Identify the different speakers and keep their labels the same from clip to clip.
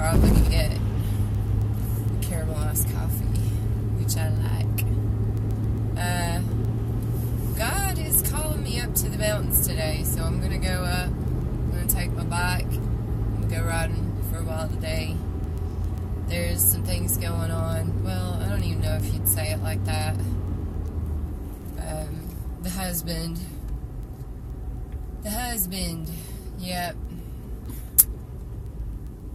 Speaker 1: probably get caramelized coffee, which I like. God is calling me up to the mountains today, so I'm going to go up. I'm going to take my bike and go riding for a while today. There's some things going on. Well, I don't even know if you'd say it like that. The husband, yep.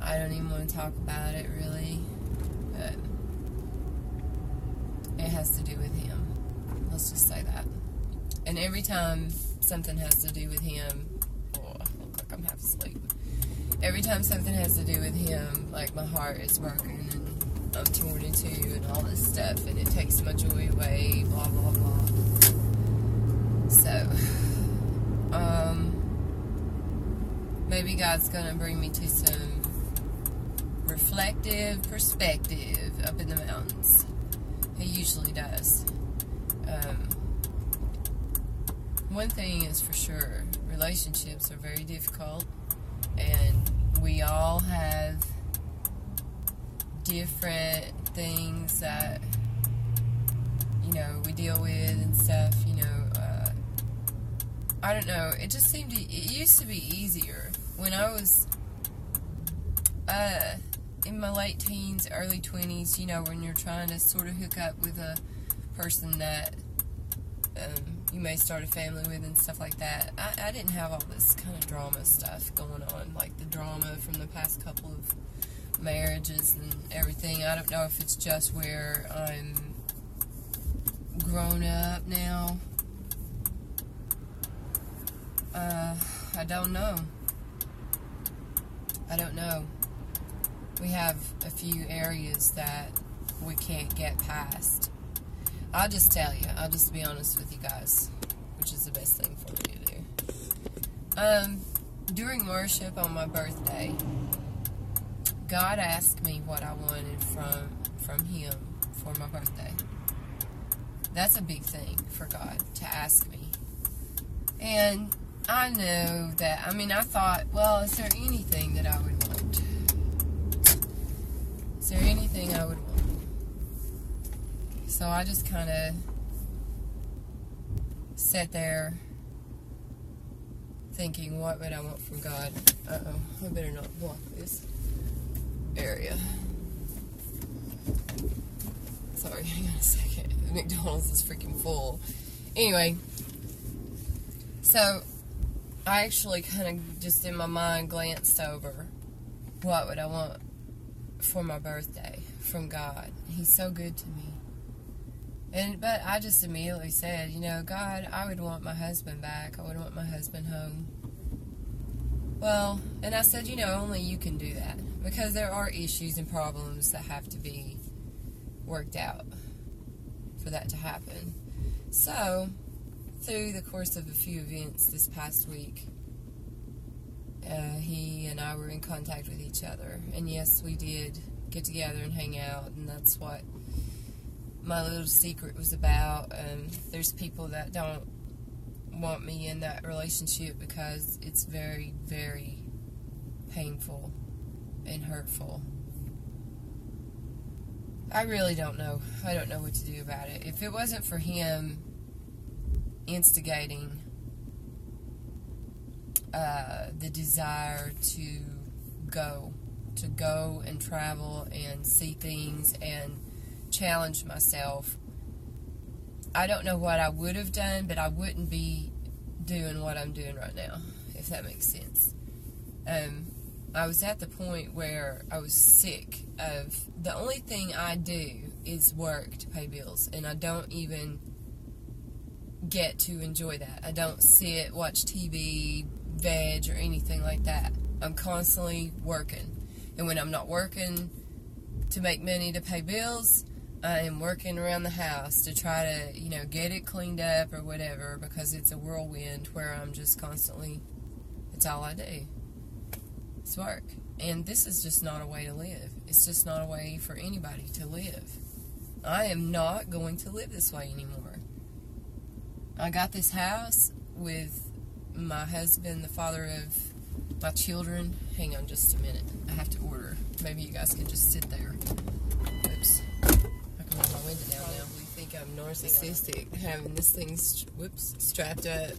Speaker 1: I don't even want to talk about it, really. But it has to do with him. Let's just say that. And every time something has to do with him, oh, I look like I'm half asleep. Every time something has to do with him, like, my heart is broken and I'm torn in two and all this stuff, and it takes my joy away, blah, blah, blah. So, maybe God's gonna bring me to some reflective perspective up in the mountains. He usually does. One thing is for sure, relationships are very difficult, and we all have different things that, you know, we deal with and stuff, you know. I don't know, it used to be easier when I was in my late teens, early 20s, you know, when you're trying to sort of hook up with a person that you may start a family with and stuff like that. I didn't have all this kind of drama stuff going on, like the drama from the past couple of marriages and everything. I don't know if it's just where I'm grown up now. I don't know. We have a few areas that we can't get past. I'll just tell you. I'll just be honest with you guys, which is the best thing for me to do. During worship on my birthday, God asked me what I wanted from Him for my birthday. That's a big thing for God to ask me. And I know that, I thought, well, is there anything that I would want? Is there anything I would want? So I just kind of sat there thinking, what would I want from God? Uh-oh, I better not block this area. Sorry, hang on a second. The McDonald's is freaking full. Anyway, so I actually kind of just in my mind glanced over what would I want for my birthday from God. He's so good to me. But I just immediately said, you know, God, I would want my husband back. I would want my husband home. Well, and I said, you know, only you can do that. Because there are issues and problems that have to be worked out for that to happen. So, through the course of a few events this past week, he and I were in contact with each other. And yes, we did get together and hang out, and that's what my little secret was about. There's people that don't want me in that relationship because it's very, very painful and hurtful. I really don't know. I don't know what to do about it. If it wasn't for him instigating the desire to go and travel and see things and challenge myself, I don't know what I would have done, but I wouldn't be doing what I'm doing right now, if that makes sense. I was at the point where I was sick of, the only thing I do is work to pay bills, and I don't even get to enjoy that. I don't sit, watch TV, veg, or anything like that. I'm constantly working. And when I'm not working to make money to pay bills, I am working around the house to try to, you know, get it cleaned up or whatever, because it's a whirlwind where I'm just constantly, it's all I do. It's work. And this is just not a way to live. It's just not a way for anybody to live. I am not going to live this way anymore. I got this house with my husband, the father of my children. Hang on just a minute. I have to order maybe you guys can just sit there. Oops. I can roll my window down now. Probably think I'm narcissistic having this thing, strapped up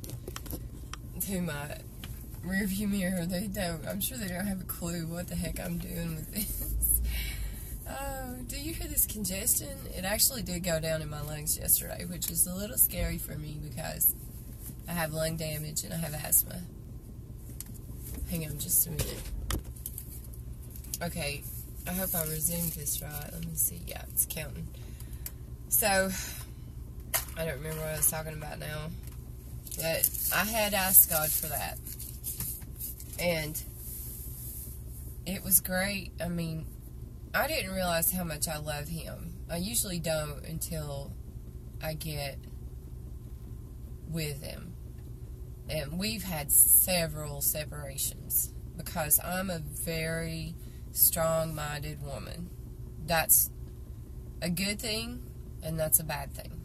Speaker 1: to my rearview mirror. I'm sure they don't have a clue what the heck I'm doing with this. Oh, do you hear this congestion? It actually did go down in my lungs yesterday, which is a little scary for me because I have lung damage and I have asthma. Hang on just a minute. Okay, I hope I resumed this right. Let me see. Yeah, it's counting. So, I don't remember what I was talking about now. But I had asked God for that. And it was great. I mean, I didn't realize how much I love Him. I usually don't until I get with Him. And we've had several separations because I'm a very strong-minded woman. That's a good thing, and that's a bad thing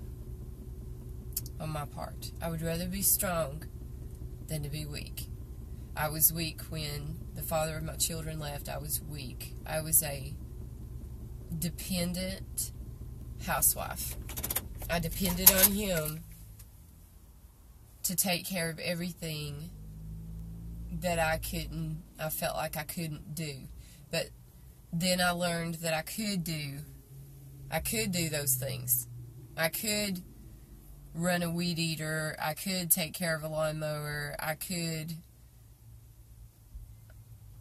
Speaker 1: on my part. I would rather be strong than to be weak. I was weak when the father of my children left. I was weak. I was a dependent housewife. I depended on him to take care of everything that I felt like I couldn't do. But then I learned that I could do those things. I could run a weed eater. I could take care of a lawnmower. I could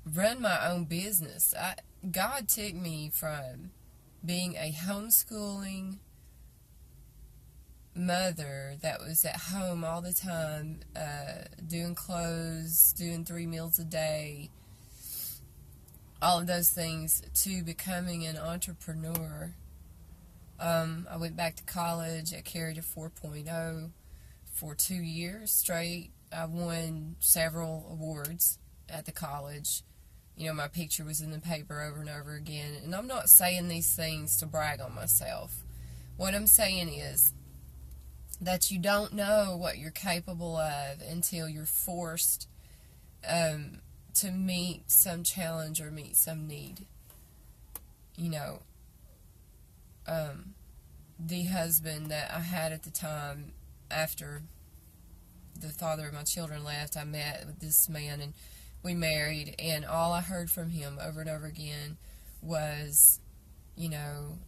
Speaker 1: run my own business. God took me from being a homeschooling mother that was at home all the time, doing clothes, doing 3 meals a day, all of those things, to becoming an entrepreneur. I went back to college. I carried a 4.0 for 2 years straight. I won several awards at the college. You know, my picture was in the paper over and over again. And I'm not saying these things to brag on myself. What I'm saying is that you don't know what you're capable of until you're forced to meet some challenge or meet some need. You know, the husband that I had at the time, after the father of my children left, I met with this man and we married, and all I heard from him over and over again was, you know,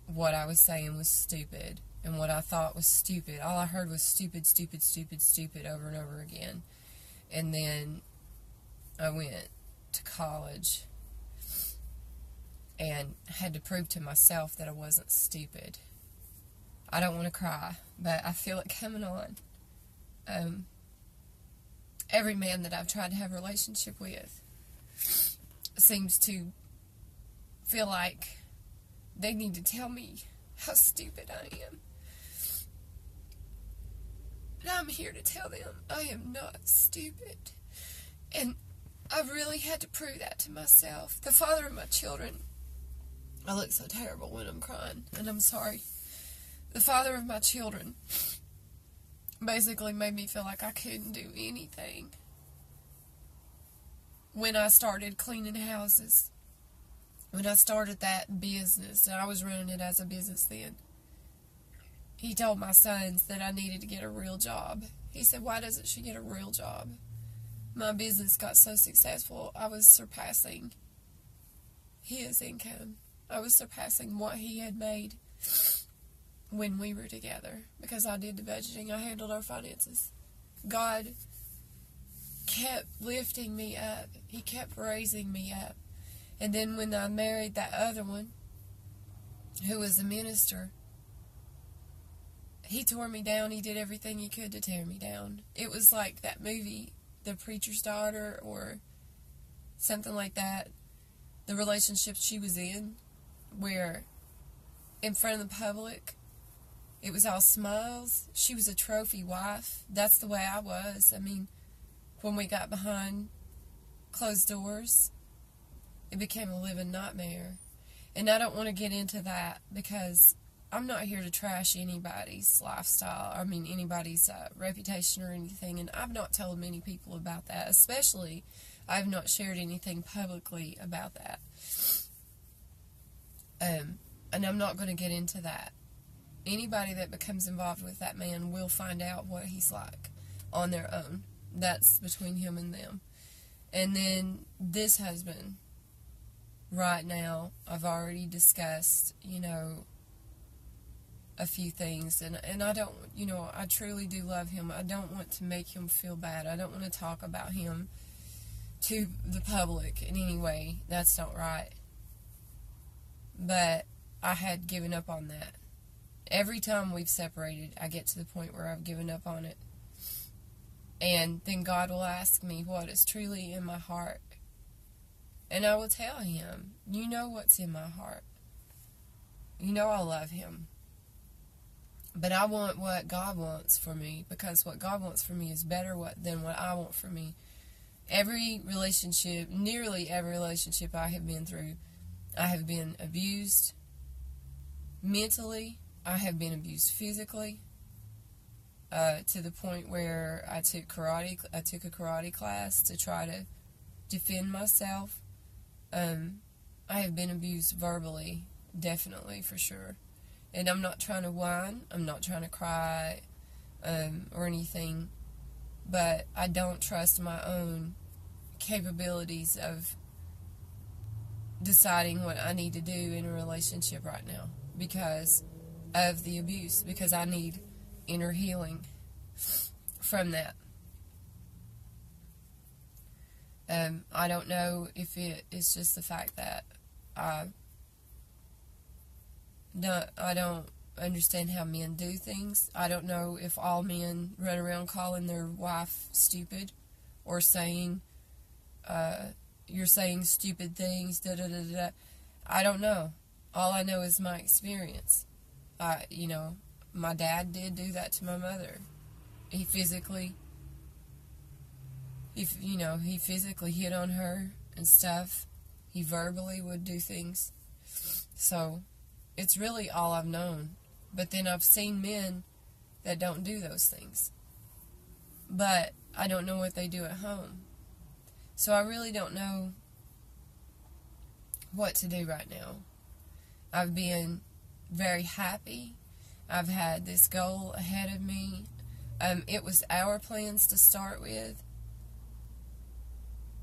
Speaker 1: what I was saying was stupid, and what I thought was stupid. All I heard was stupid, stupid, stupid, stupid over and over again. And then I went to college and had to prove to myself that I wasn't stupid. I don't want to cry, but I feel it coming on. Every man that I've tried to have a relationship with seems to feel like they need to tell me how stupid I am. But I'm here to tell them I am not stupid. And I really had to prove that to myself. The father of my children, I look so terrible when I'm crying, and I'm sorry. The father of my children basically made me feel like I couldn't do anything. When I started cleaning houses, when I started that business, and I was running it as a business then, he told my sons that I needed to get a real job. He said, "Why doesn't she get a real job?" My business got so successful, I was surpassing his income. I was surpassing what he had made when we were together, because I did the budgeting. I handled our finances. God kept lifting me up. He kept raising me up. And then when I married that other one, who was a minister, he tore me down. He did everything he could to tear me down. It was like that movie, The Preacher's Daughter, or something like that. The relationship she was in, where in front of the public, it was all smiles. She was a trophy wife. That's the way I was. I mean, when we got behind closed doors, it became a living nightmare. And I don't want to get into that because I'm not here to trash anybody's lifestyle. I mean, anybody's reputation or anything. And I've not told many people about that. Especially, I have not shared anything publicly about that. And I'm not going to get into that. Anybody that becomes involved with that man will find out what he's like on their own. That's between him and them. And then this husband, right now, I've already discussed, a few things. And I don't, I truly do love him. I don't want to make him feel bad. I don't want to talk about him to the public in any way. That's not right. But I had given up on that. Every time we've separated, I get to the point where I've given up on it. And then God will ask me what is truly in my heart. And I will tell him, you know what's in my heart. You know I love him. But I want what God wants for me, because what God wants for me is better than what I want for me. Every relationship, nearly every relationship I have been through, I have been abused mentally. I have been abused physically, to the point where I took a karate class to try to defend myself. I have been abused verbally, definitely, for sure. And I'm not trying to whine, I'm not trying to cry, or anything, but I don't trust my own capabilities of deciding what I need to do in a relationship right now because of the abuse, because I need inner healing from that. I don't know if it's just the fact that I don't understand how men do things. I don't know if all men run around calling their wife stupid or saying, you're saying stupid things, da-da-da-da. I don't know. All I know is my experience. My dad did do that to my mother. He physically hit on her and stuff. He verbally would do things. So, it's really all I've known. But then I've seen men that don't do those things. But I don't know what they do at home. So I really don't know what to do right now. I've been very happy. I've had this goal ahead of me. It was our plans to start with.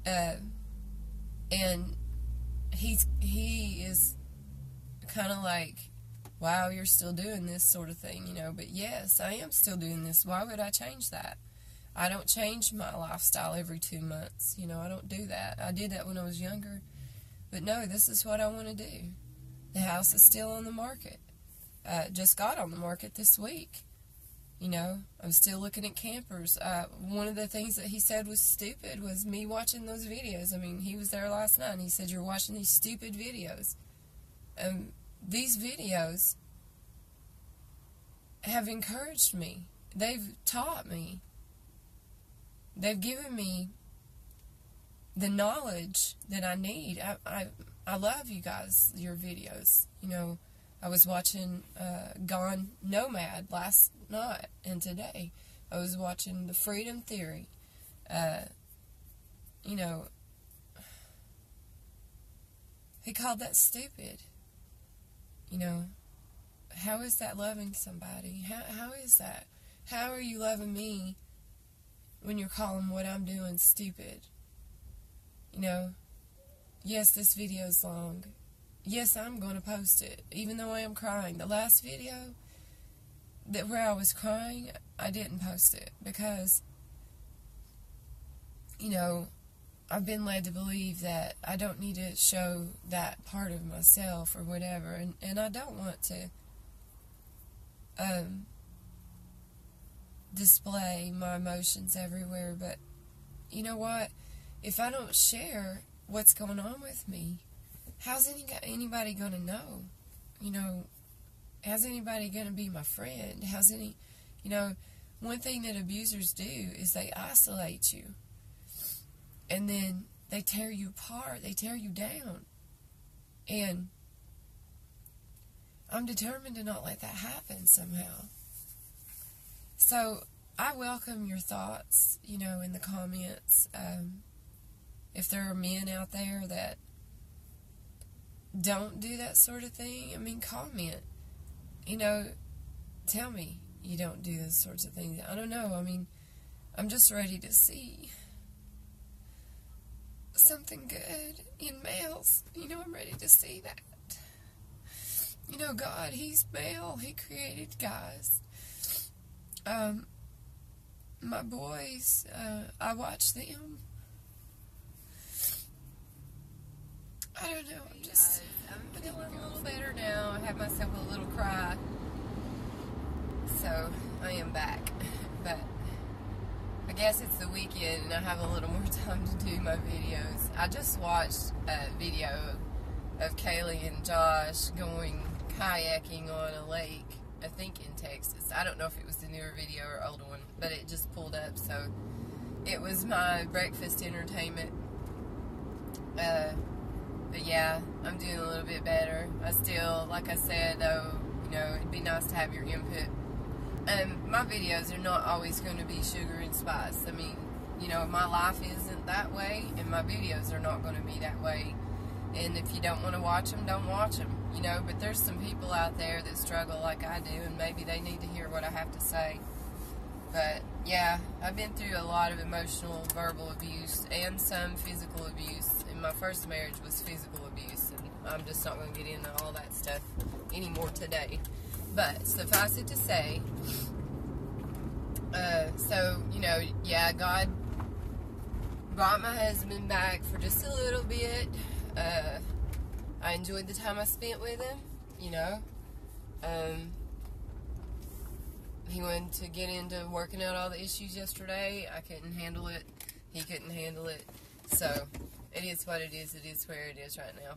Speaker 1: And he is kind of like, wow, you're still doing this sort of thing, But yes, I am still doing this. Why would I change that? I don't change my lifestyle every 2 months. I don't do that. I did that when I was younger. But no, this is what I want to do. The house is still on the market. Just got on the market this week. I'm still looking at campers. One of the things that he said was stupid was me watching those videos. I mean, he was there last night and he said, you're watching these stupid videos. These videos have encouraged me. They've taught me. They've given me the knowledge that I need. I love you guys, your videos. I was watching Gone Nomad last night and today. I was watching The Freedom Theory. He called that stupid. How is that loving somebody? How is that? How are you loving me when you're calling what I'm doing stupid? Yes, this video's long. Yes, I'm going to post it, even though I am crying. The last video where I was crying, I didn't post it because, I've been led to believe that I don't need to show that part of myself or whatever, and I don't want to display my emotions everywhere, but you know what? If I don't share what's going on with me, how's anybody going to know? How's anybody going to be my friend? One thing that abusers do is they isolate you. And then they tear you apart. They tear you down. And I'm determined to not let that happen somehow. So I welcome your thoughts, in the comments. if there are men out there that don't do that sort of thing, I mean, comment. You know, tell me you don't do those sorts of things. I don't know. I mean, I'm just ready to see something good in males. You know, I'm ready to see that. You know, God, He's male. He created guys. My boys, I watch them. I don't know, I'm feeling a little better now. I had myself a little cry. So, I am back. But I guess it's the weekend and I have a little more time to do my videos. I just watched a video of Kaylee and Josh going kayaking on a lake, I think in Texas. I don't know if it was the newer video or older one, but it just pulled up, so it was my breakfast entertainment. But yeah, I'm doing a little bit better. I still, like I said, though, you know, it'd be nice to have your input. My videos are not always going to be sugar and spice. I mean, you know, my life isn't that way, and my videos are not going to be that way. And if you don't want to watch them, don't watch them, you know. But there's some people out there that struggle like I do, and maybe they need to hear what I have to say. But, yeah, I've been through a lot of emotional, verbal abuse, and some physical abuse. And my first marriage was physical abuse, and I'm just not going to get into all that stuff anymore today. But, suffice it to say, so, you know, yeah, God brought my husband back for just a little bit. I enjoyed the time I spent with him, you know. He wanted to get into working out all the issues yesterday. I couldn't handle it. He couldn't handle it. So, it is what it is. It is where it is right now.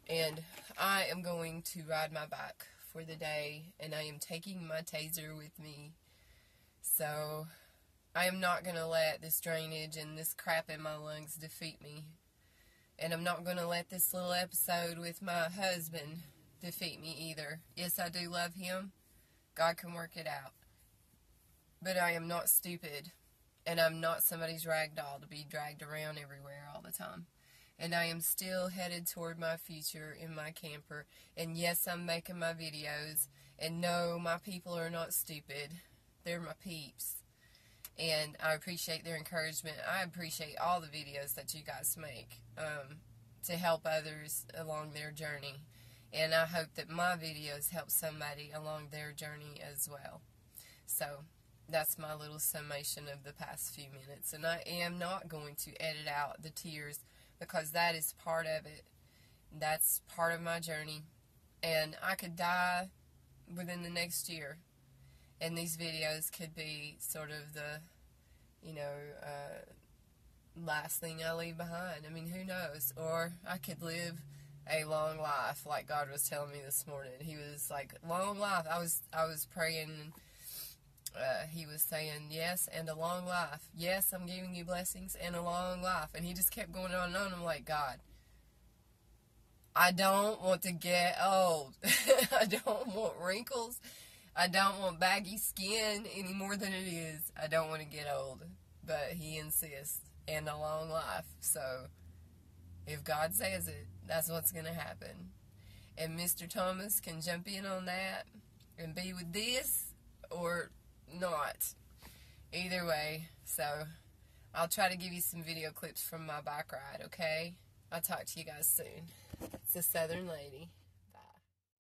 Speaker 1: And I am going to ride my bike for the day, and I am taking my taser with me. So, I am not going to let this drainage and this crap in my lungs defeat me. And I'm not going to let this little episode with my husband defeat me either. Yes, I do love him. God can work it out. But I am not stupid. And I'm not somebody's rag doll to be dragged around everywhere all the time. And I am still headed toward my future in my camper. And yes, I'm making my videos. And no, my people are not stupid. They're my peeps. And I appreciate their encouragement. I appreciate all the videos that you guys make to help others along their journey. And I hope that my videos help somebody along their journey as well. So, that's my little summation of the past few minutes. And I am not going to edit out the tears, because that is part of it. That's part of my journey. And I could die within the next year. And these videos could be sort of the, you know, last thing I leave behind. I mean, who knows? Or I could live a long life, like God was telling me this morning. He was like, long life. I was praying, and He was saying, yes, and a long life. Yes, I'm giving you blessings and a long life. And He just kept going on and on. I'm like, God, I don't want to get old. I don't want wrinkles. I don't want baggy skin any more than it is. I don't want to get old. But He insists. And a long life. So, if God says it, that's what's going to happen. And Mr. Thomas can jump in on that and be with this or not. Either way. So, I'll try to give you some video clips from my bike ride, okay? I'll talk to you guys soon. It's a Southern lady.